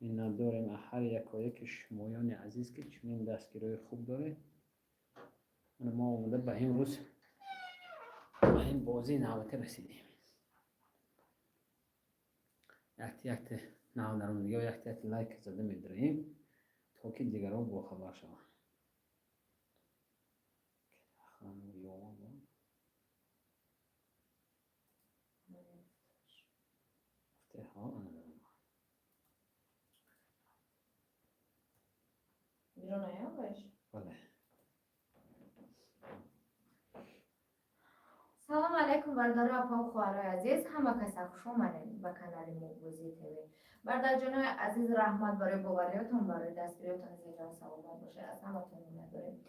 اینا داریم هر یک شمایان عزیز که چنین دستگیری خوب داره. ما اومده به این روز به این بازی نوبت رسیدیم. یک نام درون دیگه یک لایک زده می‌داریم تا که دیگران با خبر شوند. بیرون آیا باش؟ بله. سلام علیکم برادر اپا و خواهرای عزیز، همه کس خوش آمدید به کانال موبوزی تیوی. برادر جان عزیز رحمت برای باوریاتون، برای دستگیریاتون زیاد سلامت باشه. از همتون می‌داریم.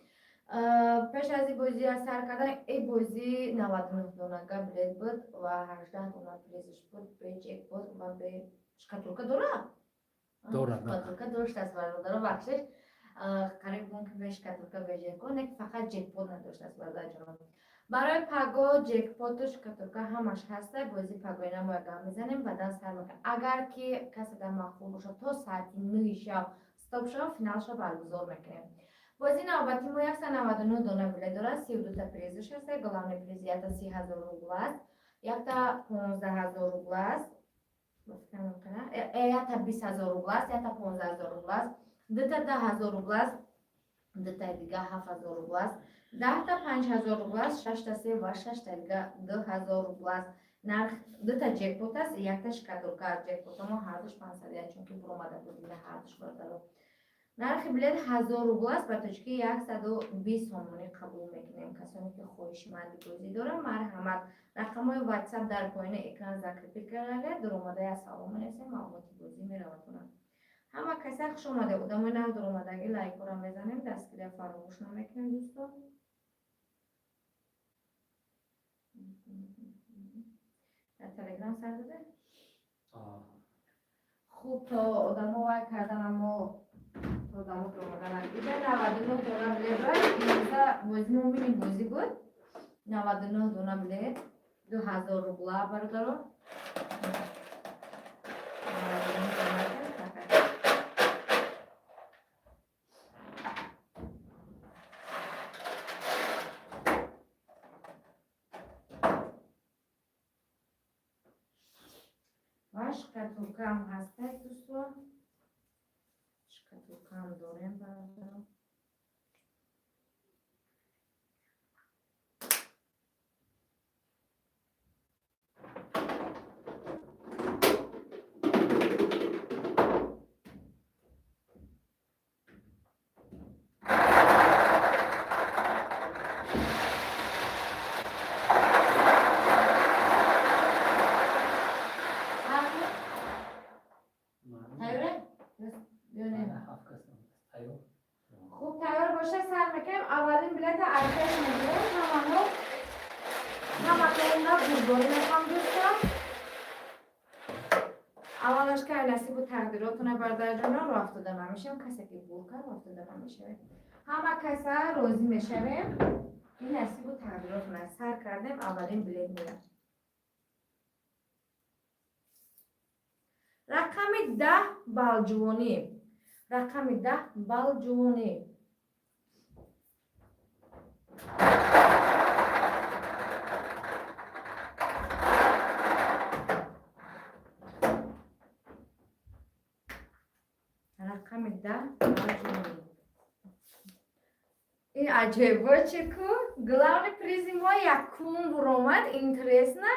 پیش از این بازی از سر کردن این بازی 99 دونگا بلیت بود و 18 دونه پریزش بود به جک بود و به شکاتورکا دوره شکاتورکا داشت از برادر بخشش قریب بود که به شکاتورکا به جک بود فقط جک بود نداشت از برادر جان. برای پاگو جک پوت و شکاتورکا همش هسته. بازی پاگوی نمایگاه میزنیم بعدا سر میکنیم. اگر که کسی در مخفول باشه تا ساعت 9 شب ستاپ شب فینالش رو برگزار میکنیم. بازی نوبتی ما 199 دونه بلیت داره. 32 تا پریزش هسته. گلانه پریز یک تا 30,000 روبل است، یک تا 15,000 روبل است، یک تا 20,000 روبل است، یک تا 15,000 روبل است، دو تا 10,000 روبل است، دو تا دیگه 7,000 روبل است، 10 تا 5,000 روبل است، 6 تا 3 و 6 تا دیگه 2,000 روبل است. نرخ دو تا جک پوت است، یک تا شکاتورکا جک پوت ما هر دوش 500 است چون که برآمده بود هر دوش بردارم. نرخ بلیت 1000 روبل است. برای که 120 سومانی قبول میکنیم. کسانی که خواهشمند بازی دارن مرحمت رقم‌های واتساپ در پایین اکران ذکر بکنید. در اومده از سلام می‌رسیم معلومات بازی میروتونن. همه کسی خوش اومده بودم و نه در اومدگی لایک رو میزنیم. دستگیری فراموش نمیکنیم دوستان. در تلگرام سر داده؟ خوب تا آدم وای کردن اما تا دامو که اومدن اینجا 99 دونه بلیت بود. اینجا بازی مومینی بازی بود 99 دونه بلیت 2,000 روبل بردارو. و شکاتورکا هم هسته دوستان. شکاتورکا هم داریم بردارم. خوب تیار باشه سر میکنیم. اولین بلیت ارزش میگیریم. همه برداری میخوام دوستان. اولش که نصیب و تقدیراتونه برادر جان رو افتاده نمیشیم. کسی که بور کرد افتاده نمیشه. همه کسی راضی میشویم. این نصیب و تقدیراتونه سر کردیم. اولین بلیت میرم. رقم 10 بالجوانی. رقم 10 بالجوانی. رقم 10 بالجوانی. این عجیبه چکو گلاون پریزی ما یکون برآمد اینترسنه.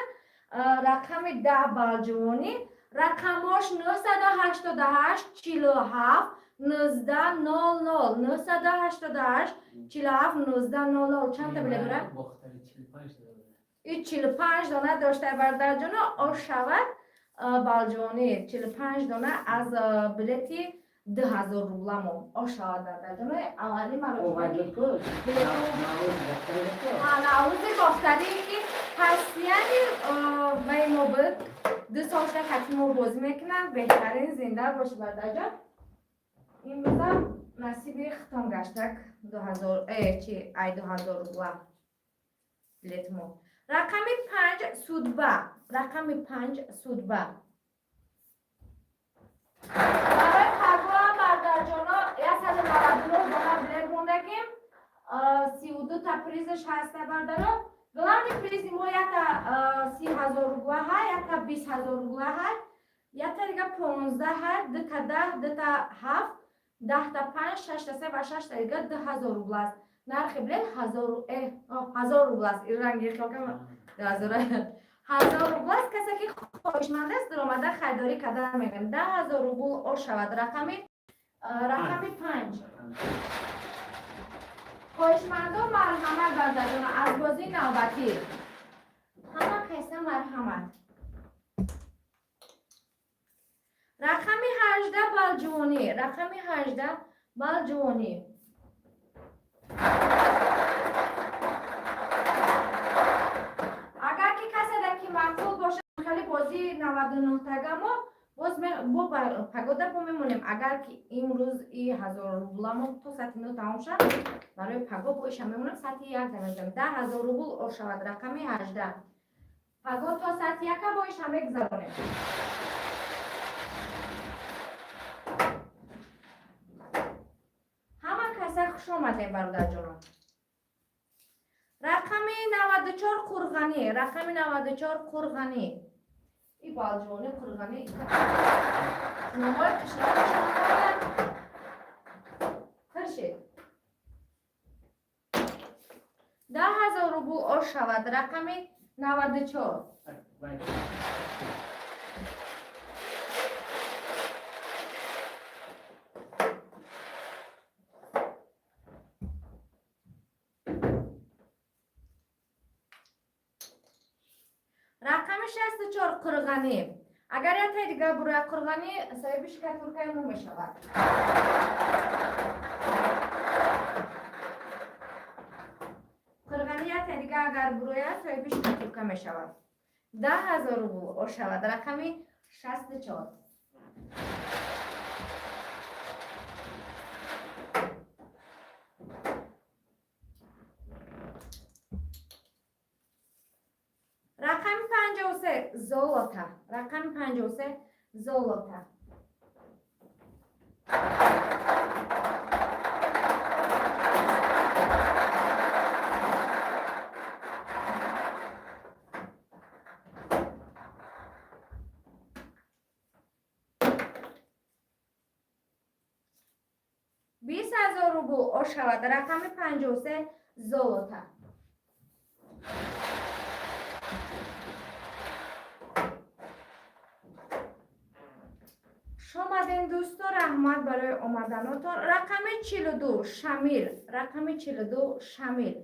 رقم 10 بالجوانی. رقماش 988 47 19 00 988 47 19 00. چند تا بلیت داره؟ این 45 دانه داشته برادر جان. آش شود بالجوانی 45 دانه از بلیتی 2,000 روبل مون آش شود برادر جان. اولی مرد نعوض گفتاری که هست یعنی ما بود 2 سال شده حتی ما بازی میکنم. بهترین زنده باشه برادر جان. این بزن نصیب ختم گشتک 2000 2000 روبل بلیت ما. رقم 5 سودبه. رقم 5 سودبه. برای پولش هسته بردارم گلامی پریزی ما یکتا 30,000 روبله های یکتا 20,000 روبله های یکتا دیگه 15 های دتا 10 دتا 7 10 تا 5 6 تا 3 و 6 تا دیگه 10,000 روبله است نرخ بلیت 1000 روبله است این رنگی خاکم 1000 روبله است کسی که خواهشمند است در آمده خریداری کردن میگن 10,000 روبل او شود رقمی 5 خواهشمندان مرحمت بردارم از بازی نوبتی همه کسی مرحمت رقمی 18 بالجوانی رقمی 18 بالجوانی اگر که کسی دکی مقبول باشه خیلی بازی 99 تگمو باز با پگوده با میمونیم اگر که امروز این 1000 روبله ما تو ساعت 9 تمام شد برای پگو بایش میمونیم ساعت 1 میزنیم 10,000 روبل او شود رقمی 18 پگو تا ساعت 1 بایش میگذارونیم همه کسی خوش آمدیم برادر جانم رقمی 94 قرغنی رقمی 94 قرغنی ای بالجوانی قرغنی نمای کشنه فرشید 10,000 روبل او شود رقمی 94 رقم 64 قرغنی اگر یه دیگه برای قرغنی صاحبش که ترکیه مو میشود قرغنی یه دیگه اگر برای صاحبش که ترکیه میشود 10,000 روبل او شود رقمی 64 رقم 53 زولوتا رقم 53 زولوتا بیست هزار روبل او شود رقم 53 زولوتا شما دوستان رحمت برای آمدناتون رقم 42 شمیل رقم 42 شمیل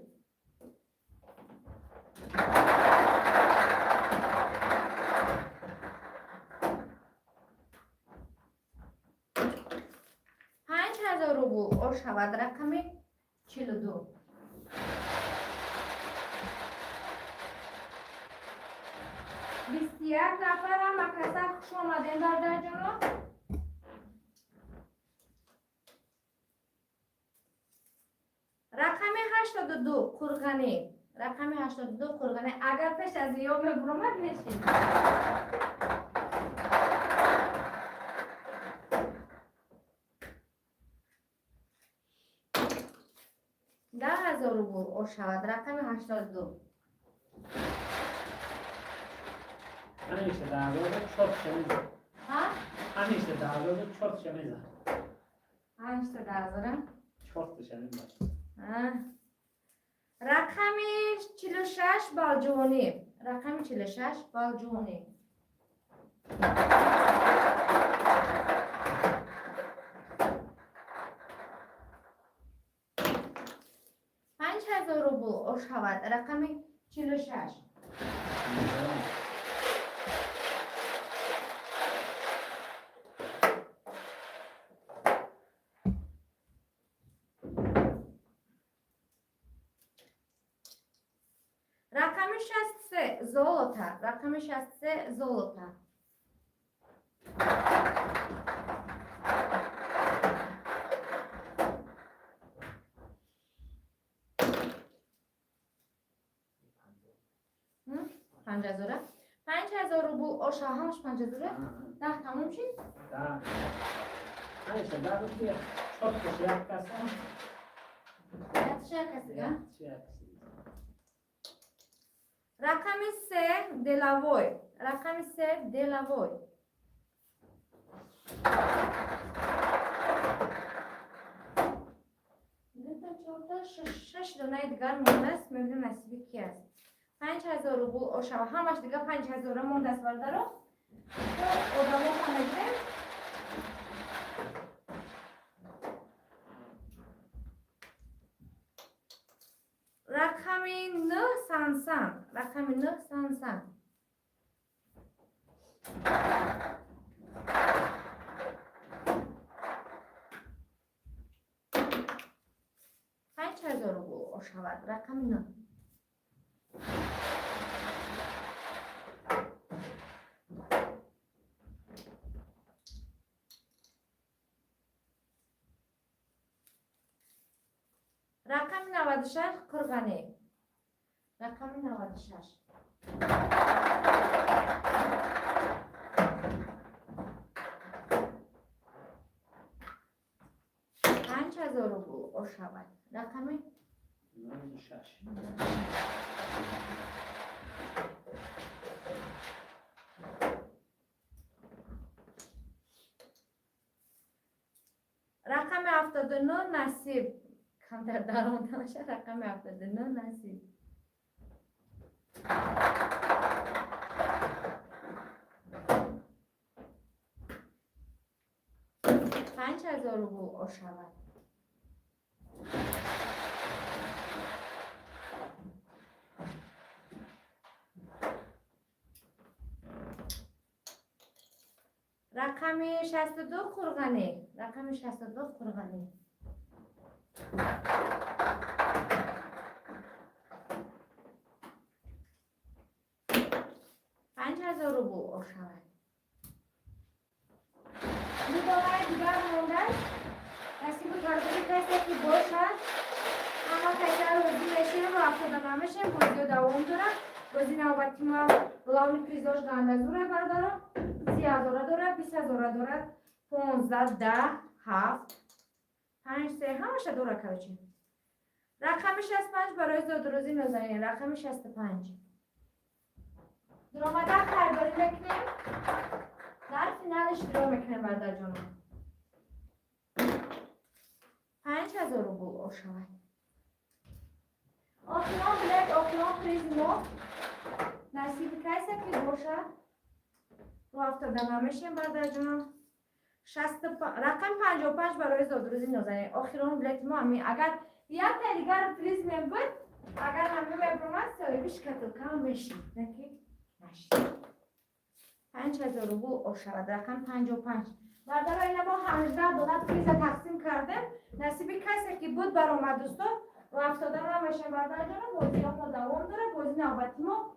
پنج هزار روبل او شود رقم 42 21 نفر هم مکسر خوش آمدین در جانو رقم 82 قرغنی رقم 82 قرغنی اگر پیش از یوم برمت نشید 10,000 روبل او شود رقم 82 همیشه در روز چوب شمیزه ها؟ همیشه در روز چوب شمیزه همیشه در روز چوب شمیزه رقم 46 بالجوانی رقم 46 بالجوانی 5,000 روبل او شود رقم 46 رقم 63 زولوتا رقم 63 زولوتا پنج هزار روبل او شاهمش 5,000 ده تموم شد ده همیشه در روز چوب کسی یک کسی چه کسی رقم 3 دلاوی. رقم 3 دلاوی. شش دونه دیگر مونده است. میبینیم نصیب کی است. 5000 روبل اوشاوا. همش دیگه 5000 مونده است بردارو. آدمو کنه. رقم 9 سانسان. رقم 9 سانسان. 5000 روبل اوشاوا. رقم 9. رقم 96 قرغانی. رقم 96. پنج هزار روبل اوشاوا. رقم 96. رقم 79 نصیب. کمتر درآمد باشه. رقم 79 نصیب. 5000 روبل اوشاوا. رقم 62 قرغانی. رقم 62 قرغانی. 5000 روبل اوشاوا. دو دونه دیگر مونده است. نصیب کارگری کسی که باشد. اما کسی روزی میشه و افتاده نمیشه. بازی دوام داره. بازی نوبتی ما главный призош گندزوره برداره. 30,000 داره. 20,000 داره. 15 10 7 5 3 همشه داره کوچی. رقم 65 برای زادروزی نازنین. رقم 65. درآمده خریداری میکنیم. در فینالش درو میکنیم برادر جانم. 5000 روبل اوشاوا. آخران بلیت آخران پریز نو. نصیب کسی که باشه رو افتاده نمیشیم برادر جانم. رقم 55 برای زادروزی نازنین. آخران بلیت ما همین. اگر یک تا دیگر پریز میبود اگر همه میبرمد صاحبش کتو کم میشیم. نکی نشید. 5000 روبل اوشاوا. رقم 55. برادر این ما 18 دلار پریز تقسیم کردیم. نصیب کسی که بود برآمد دوستو و افتاده نمیشه برادر جانم. بازی ما دوام داره. بازی نوبتی ما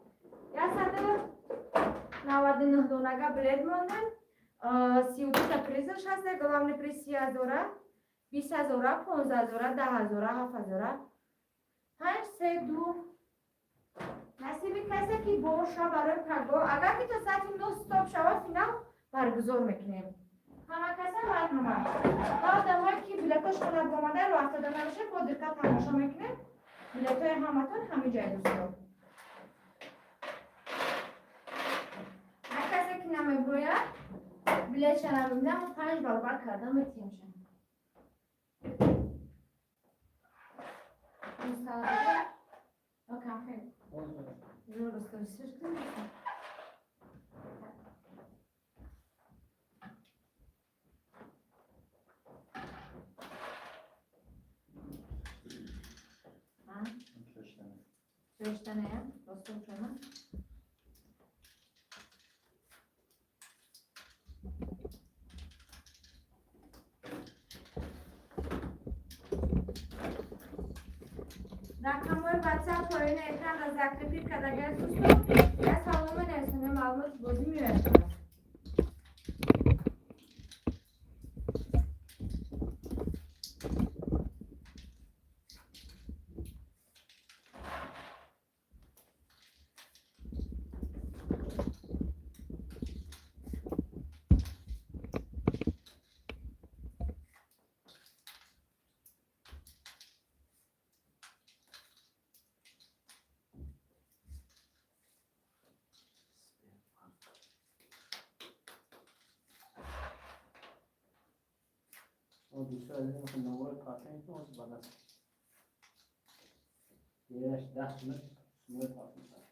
199 دونگه بلیت موندن. 32 تا پریزش هست. главный приз 30,000 20,000 15,000 10,000 7,000 5 3 2 نصیب کسی که باشه برای پرگاه. اگر که تا ساعت 9 ستاپ شود فینال برگزار میکنیم. همه کسی باید همه تا آدمایی که بلیتاشون برآمده رو افتاده نمیشه با دقت تماشا میکنیم. بلیتای همتون همه جای دوستان. هر کسی که نمیباید بلیت شنم ببینم 5 برابر کردم میتیم شن. مستعده اوکی خیلی رو رستورسیش کنیم. Söğüşten eğer, dostum şuna. Rakamlar WhatsApp oyunu ekranda zakrepi kadar dostum. Ya sağlama neresine malumat bozmuyor. ما دوست عزیز میخوام نمبر کارت میتونم از بالا یهش 10 متر نمبر کارت میتونم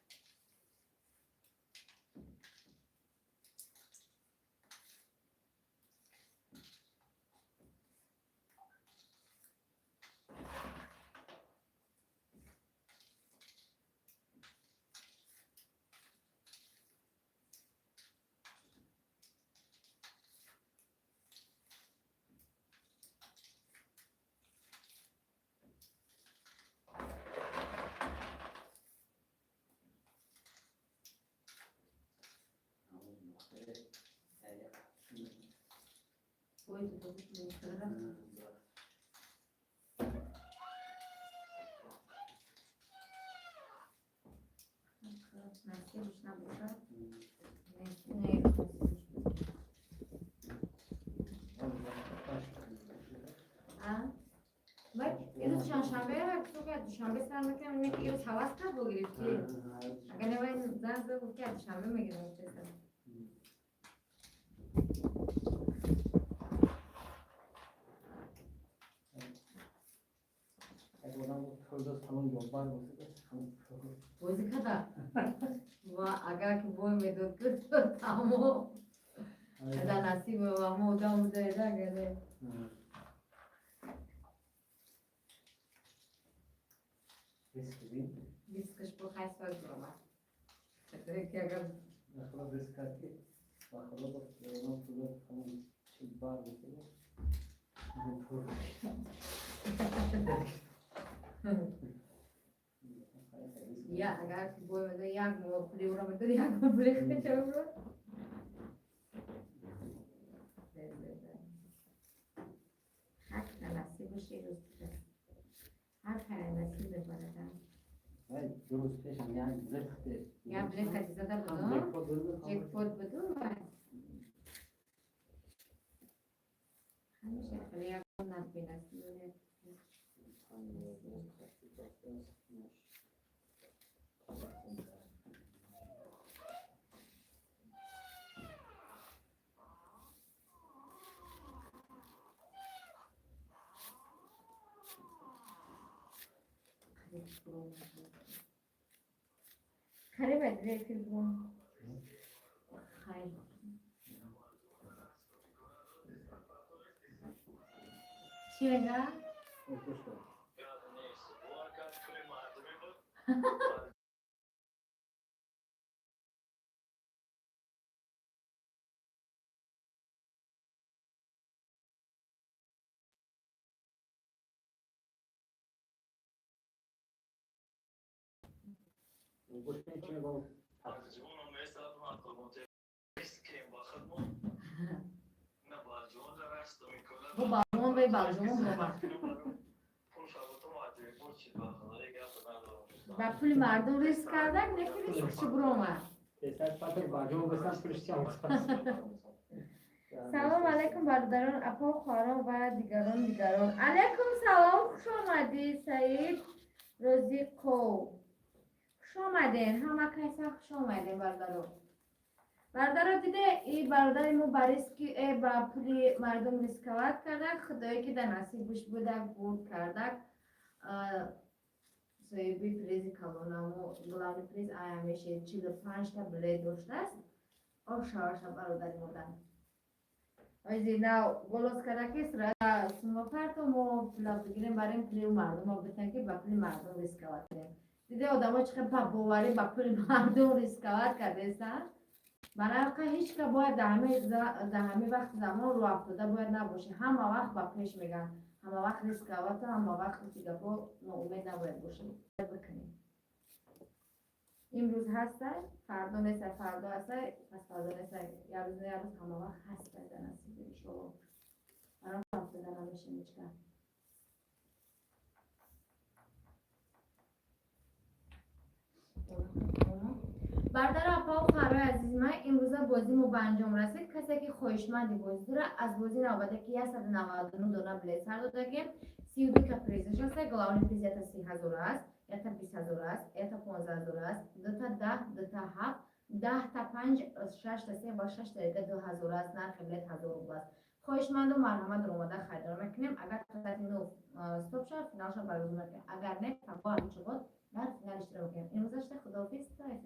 Ой, тут вот Инстаграм. Насилуешь на душа. Не, а? Бать, это чаншанбе, кто душанбе сар мекам, мне кио хавас кар богирифти. Агар невай зан зо гуфти душанбе мегирам чеса. بازی کدا و اگر که بوی میدود کرد تو تمام ادا نصیب و مودم زیده گره بیسکش با خیلی سال برامد خیلی که اگر نخلا بیسکتی و خلا با فرمان فلوت همون چیز بار بکنه یا اگر که بوی میدود یک مو پلی برام میدود یک مو پلی خیلی چه برام حق نصیبش یه روز بده هر کاری نصیب بردم وای درست پیشم یعنی زخته یا بلیک خیلی زده بودم جکپوت بودم همیشه خیلی یک نبی نصیب خیلی بدری فیلم بون خیلی چی بگم؟ Bu balon ve balon var. و پول مردم ریسک کردن نکنه چی برومه سلام علیکم برادران اپا و خواهران و دیگران علیکم سلام خوش آمدید سعید روزی کو خوش آمدین همه کیسا خوش آمدین برادران دیده این برادر ما بریسکی با پولی مردم ریسکوات کرده خدایی که در نصیبش بوده گود کرده سویبی پریزی کلونامو گلاوی پریز آیامشه 45 تا بله داشته است او شواشا برادری مودن ویزی ناو گلوز کرده که سرعه سوما پرتو مو پلا بگیریم بریم پلی مردم رو بتن که با پلی مردم ریسکوات کرده دیده آدم ها چقدر با باوری با پلی مردم ریسکوات کرده ایستن برای که هیچ که باید در همه وقت زمان رو افتاده باید نباشه همه وقت با پیش میگن همه وقت ریسکوات همه وقت دیگه با ناامید نباید باشه بکنیم امروز هسته فردا نیسته فردا هسته پس فردا نیسته یه روز همه وقت هسته در نصیب شما برای افتاده نمیشه هیچ که برادر اپا و خواهرای عزیز من امروز بازی مو به انجام رسید کسی که خواهشمند بازی داره از بازی نوبته که 199 دونه بلیط سر داده که 32 که پریزش هسته گلاونی پریز یا تا 30,000 است یا تا 20,000 است یا تا 15,000 است 2 تا 10 2 تا 7 10 تا 5 6 تا 3 و 6 تا 2,000 است نرخ بلیط 1000 روبل است خواهشمندم مرحمت در اومده خریدار میکنیم. اگر قسمت نو استاپ شد فینالش برگزار میکنیم. اگر نه فقط همین شد در فینال اشتراک کنیم. این گذشته خداحافظ.